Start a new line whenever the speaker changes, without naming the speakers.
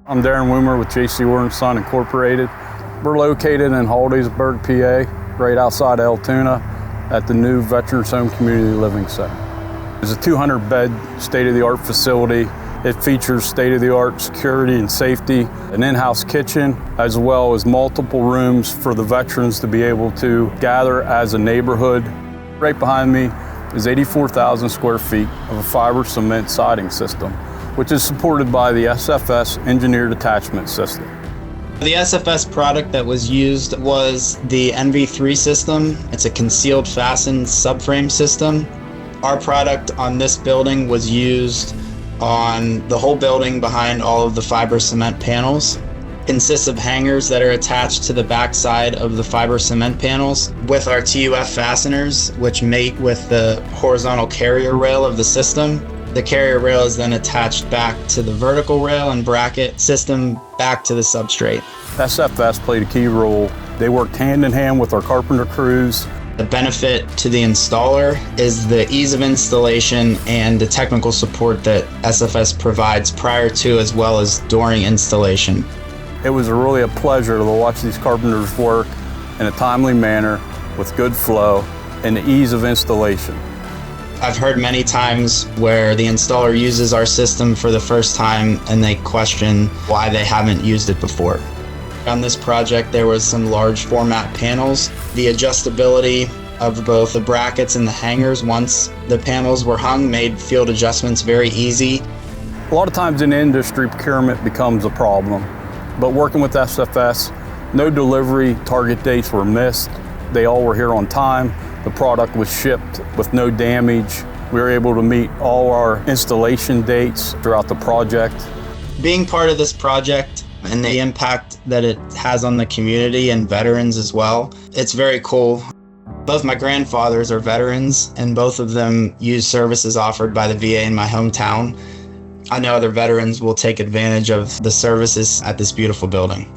I'm Darin Woomer with J.C. Orr Son Incorporated. We're located in Hollidaysburg, PA, right outside Altoona at the new Veterans Home Community Living Center. It's a 200-bed state-of-the-art facility. It features state-of-the-art security and safety, an in-house kitchen, as well as multiple rooms for the veterans to be able to gather as a neighborhood. Right behind me is 84,000 square feet of a fiber cement siding system, which is supported by the SFS engineered attachment system.
The SFS product that was used was the NV3 system. It's a concealed fastened subframe system. Our product on this building was used on the whole building behind all of the fiber cement panels. Consists of hangers that are attached to the back side of the fiber cement panels with our TUF fasteners, which mate with the horizontal carrier rail of the system. The carrier rail is then attached back to the vertical rail and bracket system back to the substrate.
SFS played a key role. They worked hand in hand with our carpenter crews.
The benefit to the installer is the ease of installation and the technical support that SFS provides prior to as well as during installation.
It was really a pleasure to watch these carpenters work in a timely manner with good flow and the ease of installation.
I've heard many times where the installer uses our system for the first time and they question why they haven't used it before. On this project, there was some large format panels. The adjustability of both the brackets and the hangers once the panels were hung made field adjustments very easy.
A lot of times in industry, procurement becomes a problem, but working with SFS, no delivery target dates were missed. They all were here on time. The product was shipped with no damage. We were able to meet all our installation dates throughout the project.
Being part of this project and the impact that it has on the community and veterans as well, it's very cool. Both my grandfathers are veterans and both of them use services offered by the VA in my hometown. I know other veterans will take advantage of the services at this beautiful building.